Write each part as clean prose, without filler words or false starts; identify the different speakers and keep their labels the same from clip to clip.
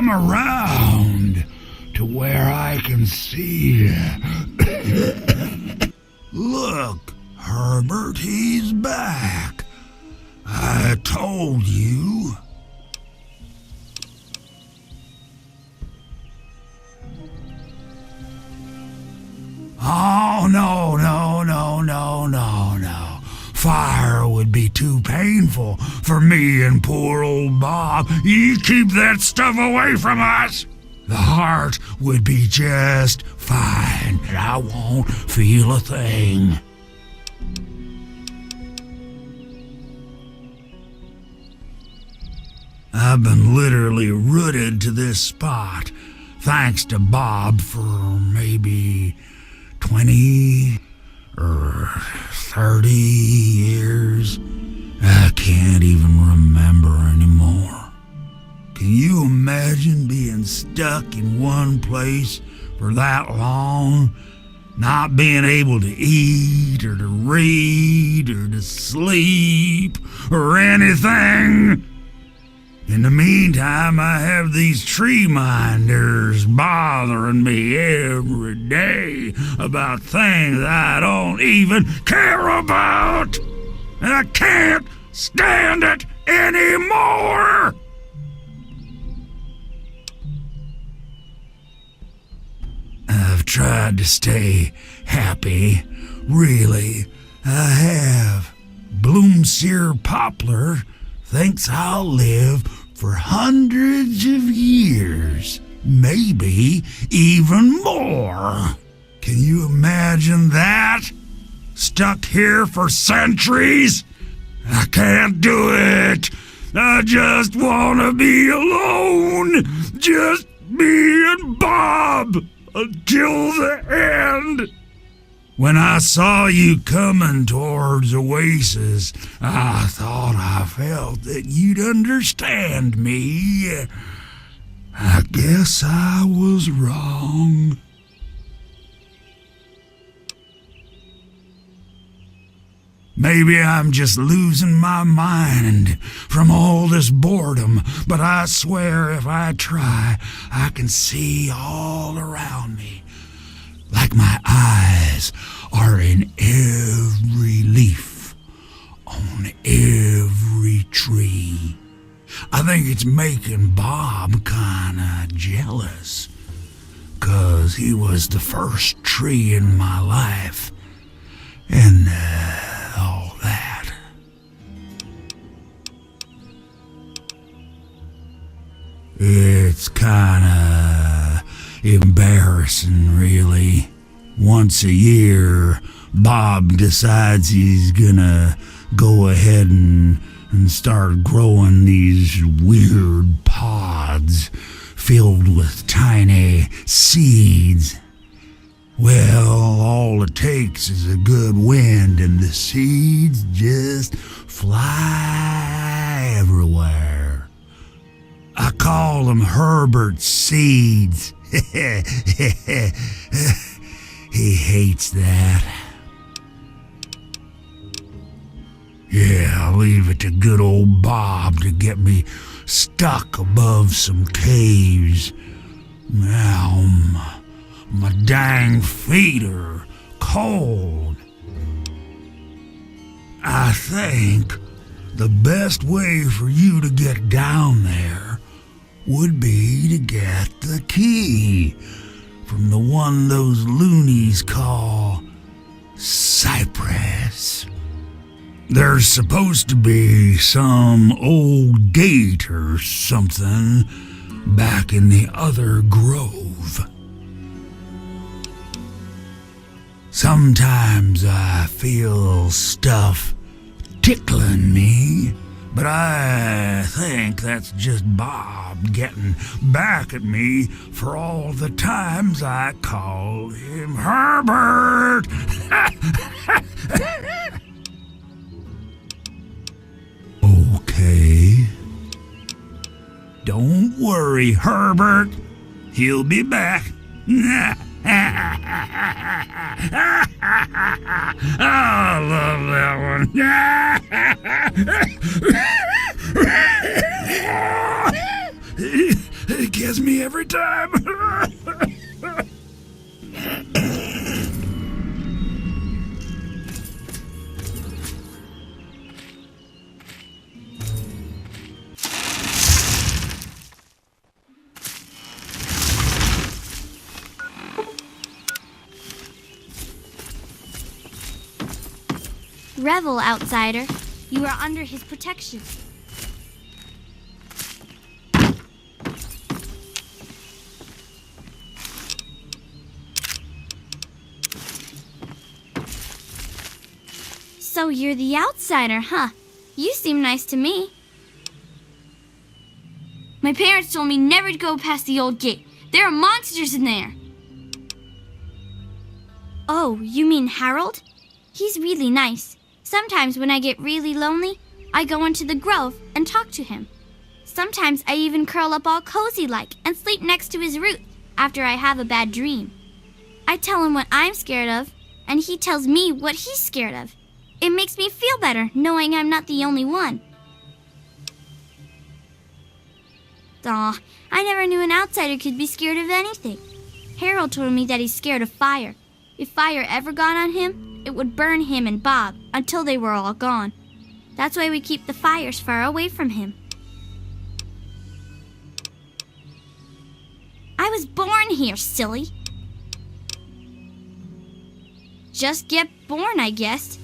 Speaker 1: come around to where I can see. Look, Herbert, he's back. I told you. Oh, no. Fire would be too painful for me and poor old Bob. You keep that stuff away from us. The heart would be just fine, and I won't feel a thing. I've been literally rooted to this spot, thanks to Bob, for maybe 20 or 30 years. I can't even remember anymore. Can you imagine being stuck in one place for that long? Not being able to eat or to read or to sleep or anything? In the meantime, I have these tree minders bothering me every day about things I don't even care about. And I can't stand it anymore. I've tried to stay happy, really, I have. Bloomseer Poplar thinks I'll live for hundreds of years, maybe even more. Can you imagine that? Stuck here for centuries? I can't do it. I just want to be alone. Just me and Bob until the end. When I saw you coming towards Oasis, I thought I felt that you'd understand me. I guess I was wrong. Maybe I'm just losing my mind from all this boredom, but I swear if I try, I can see all around me. Like my eyes are in every leaf, on every tree. I think it's making Bob kinda jealous, 'cause he was the first tree in my life, and all that. It's kinda embarrassing, really. Once a year, Bob decides he's gonna go ahead and start growing these weird pods filled with tiny seeds. Well, all it takes is a good wind and the seeds just fly everywhere. I call them Herbert's seeds. He hates that. Yeah, I'll leave it to good old Bob to get me stuck above some caves. Now, my dang feet are cold. I think the best way for you to get down there would be to get the key from the one those loonies call Cypress. There's supposed to be some old gate or something back in the other grove. Sometimes I feel stuff tickling me, but I think that's just Bob getting back at me for all the times I called him Herbert. Okay. Don't worry, Herbert. He'll be back. I love that one. It gets me every time.
Speaker 2: Revel, outsider. You are under his protection. So you're the outsider, huh? You seem nice to me. My parents told me never to go past the old gate. There are monsters in there. Oh, you mean Harold? He's really nice. Sometimes when I get really lonely, I go into the grove and talk to him. Sometimes I even curl up all cozy-like and sleep next to his root after I have a bad dream. I tell him what I'm scared of, and he tells me what he's scared of. It makes me feel better knowing I'm not the only one. Aw, I never knew an outsider could be scared of anything. Harold told me that he's scared of fire. If fire ever got on him, it would burn him and Bob until they were all gone. That's why we keep the fires far away from him. I was born here, silly. Just get born, I guess.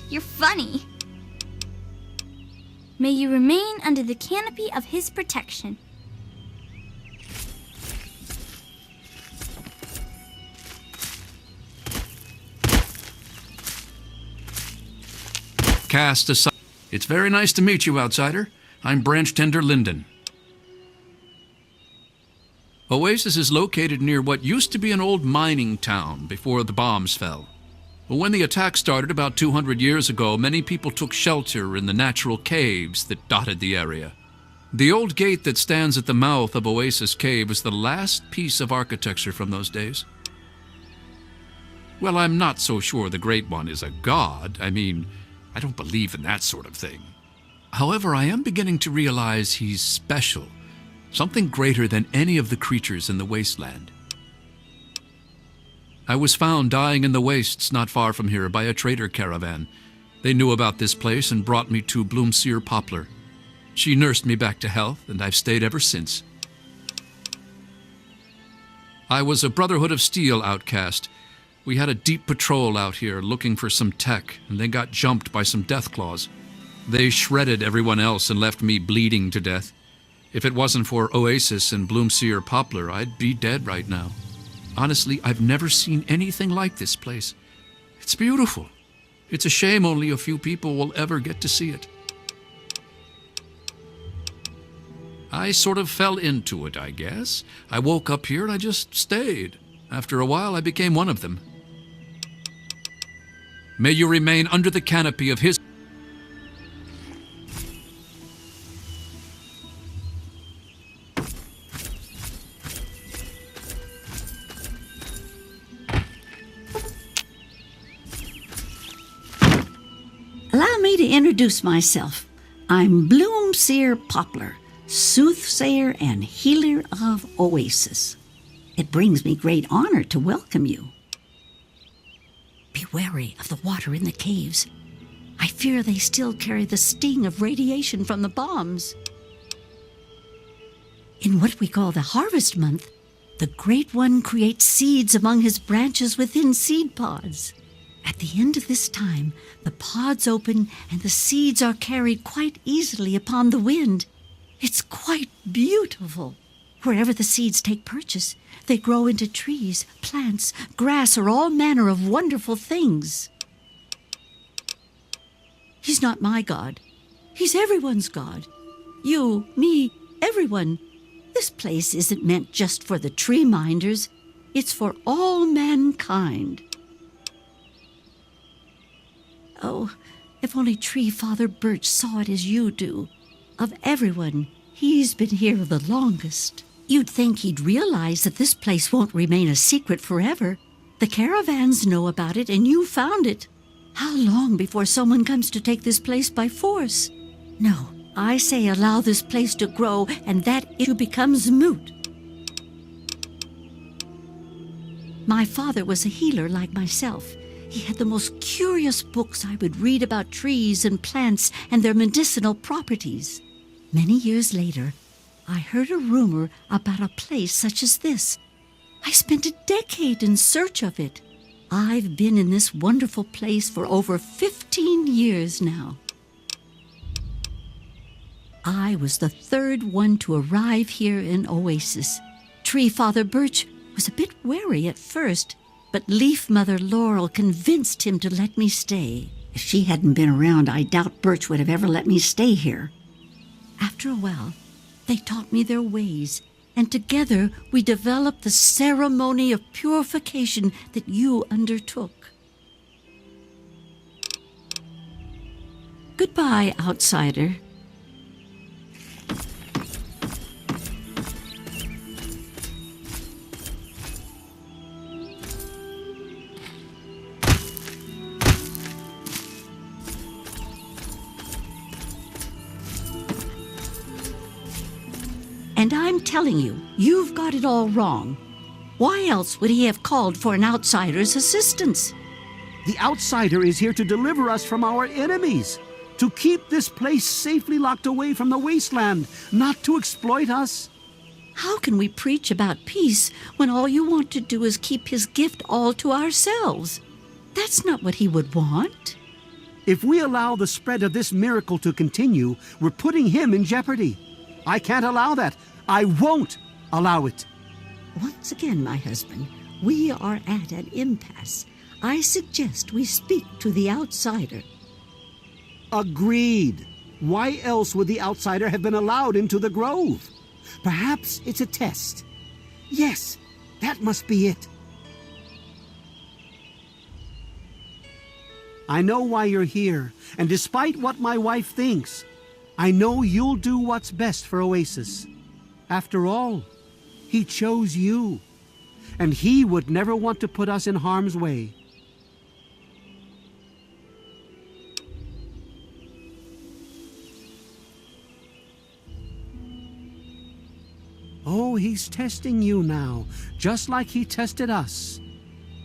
Speaker 2: You're funny. May you remain under the canopy of his protection.
Speaker 3: Cast aside. It's very nice to meet you, outsider. I'm Branch Tender Linden. Oasis is located near what used to be an old mining town before the bombs fell. When the attack started about 200 years ago, many people took shelter in the natural caves that dotted the area. The old gate that stands at the mouth of Oasis Cave is the last piece of architecture from those days. Well, I'm not so sure the Great One is a god. I mean, I don't believe in that sort of thing. However, I am beginning to realize he's special, something greater than any of the creatures in the wasteland. I was found dying in the wastes not far from here by a trader caravan. They knew about this place and brought me to Bloomseer Poplar. She nursed me back to health, and I've stayed ever since. I was a Brotherhood of Steel outcast. We had a deep patrol out here looking for some tech, and they got jumped by some Deathclaws. They shredded everyone else and left me bleeding to death. If it wasn't for Oasis and Bloomseer Poplar, I'd be dead right now. Honestly, I've never seen anything like this place. It's beautiful. It's a shame only a few people will ever get to see it. I sort of fell into it, I guess. I woke up here and I just stayed. After a while, I became one of them. May you remain under the canopy of his...
Speaker 4: Allow me to introduce myself. I'm Bloomseer Poplar, soothsayer and healer of Oasis. It brings me great honor to welcome you. Be wary of the water in the caves. I fear they still carry the sting of radiation from the bombs. In what we call the harvest month, the Great One creates seeds among his branches within seed pods. At the end of this time, the pods open and the seeds are carried quite easily upon the wind. It's quite beautiful. Wherever the seeds take purchase, they grow into trees, plants, grass, or all manner of wonderful things. He's not my God. He's everyone's God. You, me, everyone. This place isn't meant just for the tree minders. It's for all mankind. Oh, if only Tree Father Birch saw it as you do. Of everyone, he's been here the longest. You'd think he'd realize that this place won't remain a secret forever. The caravans know about it, and you found it. How long before someone comes to take this place by force? No, I say allow this place to grow, and that issue becomes moot. My father was a healer like myself. He had the most curious books I would read about trees and plants and their medicinal properties. Many years later, I heard a rumor about a place such as this. I spent a decade in search of it. I've been in this wonderful place for over 15 years now. I was the third one to arrive here in Oasis. Tree Father Birch was a bit wary at first, but Leaf Mother Laurel convinced him to let me stay. If she hadn't been around, I doubt Birch would have ever let me stay here. After a while, they taught me their ways, and together we developed the ceremony of purification that you undertook. Goodbye, outsider. And I'm telling you, you've got it all wrong. Why else would he have called for an outsider's assistance?
Speaker 5: The outsider is here to deliver us from our enemies, to keep this place safely locked away from the wasteland, not to exploit us.
Speaker 4: How can we preach about peace when all you want to do is keep his gift all to ourselves? That's not what he would want.
Speaker 5: If we allow the spread of this miracle to continue, we're putting him in jeopardy. I can't allow that. I won't allow it.
Speaker 4: Once again, my husband, we are at an impasse. I suggest we speak to the outsider.
Speaker 5: Agreed. Why else would the outsider have been allowed into the grove? Perhaps it's a test. Yes, that must be it. I know why you're here, and despite what my wife thinks, I know you'll do what's best for Oasis. After all, he chose you, and he would never want to put us in harm's way. Oh, he's testing you now, just like he tested us.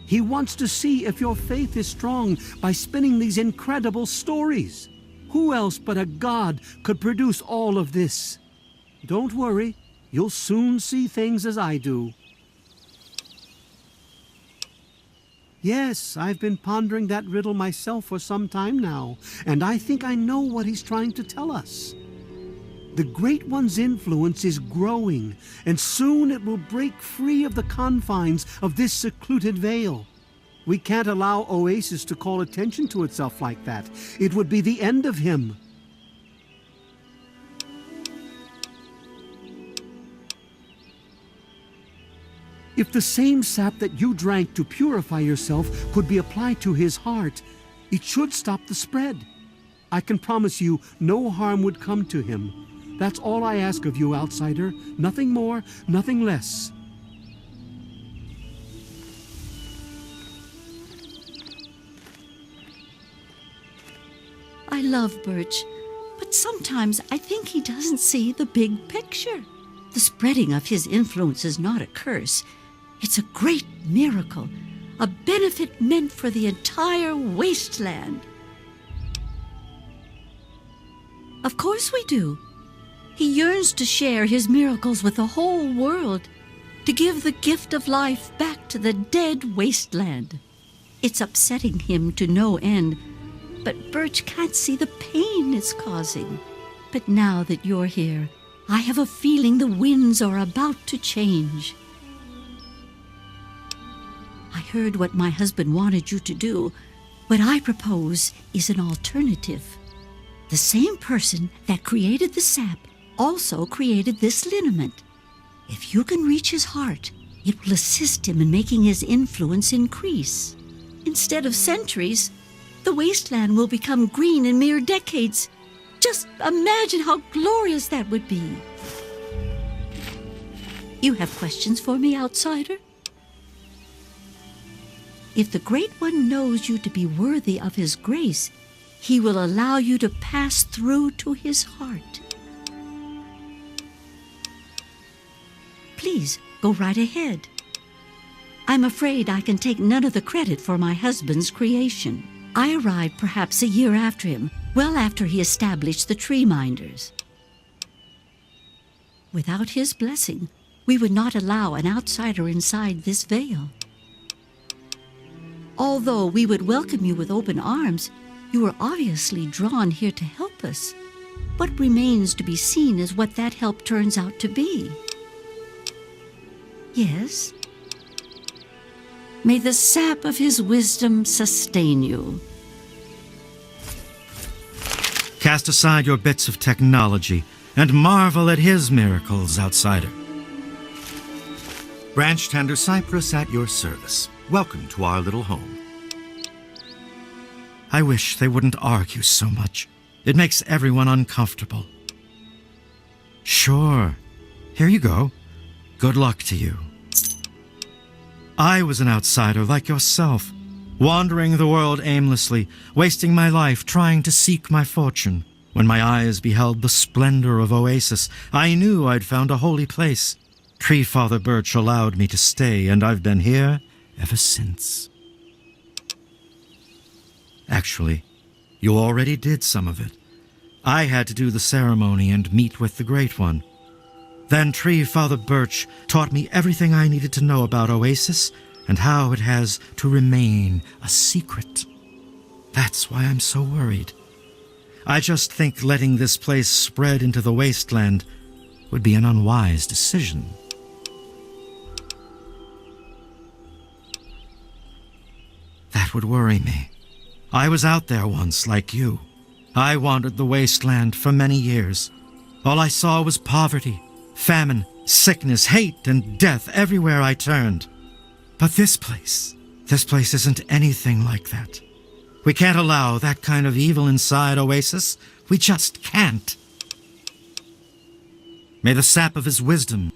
Speaker 5: He wants to see if your faith is strong by spinning these incredible stories. Who else but a god could produce all of this? Don't worry, you'll soon see things as I do. Yes, I've been pondering that riddle myself for some time now, and I think I know what he's trying to tell us. The Great One's influence is growing, and soon it will break free of the confines of this secluded vale. We can't allow Oasis to call attention to itself like that. It would be the end of him. If the same sap that you drank to purify yourself could be applied to his heart, it should stop the spread. I can promise you no harm would come to him. That's all I ask of you, outsider. Nothing more, nothing less.
Speaker 4: I love Birch, but sometimes I think he doesn't see the big picture. The spreading of his influence is not a curse. It's a great miracle, a benefit meant for the entire wasteland. Of course we do. He yearns to share his miracles with the whole world, to give the gift of life back to the dead wasteland. It's upsetting him to no end, but Birch can't see the pain it's causing. But now that you're here, I have a feeling the winds are about to change. I heard what my husband wanted you to do. What I propose is an alternative. The same person that created the sap also created this liniment. If you can reach his heart, it will assist him in making his influence increase. Instead of centuries, the wasteland will become green in mere decades. Just imagine how glorious that would be. You have questions for me, outsider? If the Great One knows you to be worthy of his grace, He will allow you to pass through to his heart. Please, go right ahead. I'm afraid I can take none of the credit for my husband's creation. I arrived perhaps a year after him, well after he established the tree minders. Without his blessing, we would not allow an outsider inside this veil. Although we would welcome you with open arms, you are obviously drawn here to help us. What remains to be seen is what that help turns out to be. Yes? May the sap of his wisdom sustain you.
Speaker 6: Cast aside your bits of technology and marvel at his miracles, outsider. Branch Tender Cypress at your service. Welcome to our little home. I wish they wouldn't argue so much. It makes everyone uncomfortable. Sure. Here you go. Good luck to you. I was an outsider like yourself, wandering the world aimlessly, wasting my life trying to seek my fortune. When my eyes beheld the splendor of Oasis, I knew I'd found a holy place. Tree Father Birch allowed me to stay, and I've been here ever since. Actually, you already did some of it. I had to do the ceremony and meet with the Great One. Then Tree Father Birch taught me everything I needed to know about Oasis and how it has to remain a secret. That's why I'm so worried. I just think letting this place spread into the wasteland would be an unwise decision. That would worry me. I was out there once, like you. I wandered the wasteland for many years. All I saw was poverty, famine, sickness, hate, and death everywhere I turned. But this place isn't anything like that. We can't allow that kind of evil inside Oasis. We just can't. May the sap of his wisdom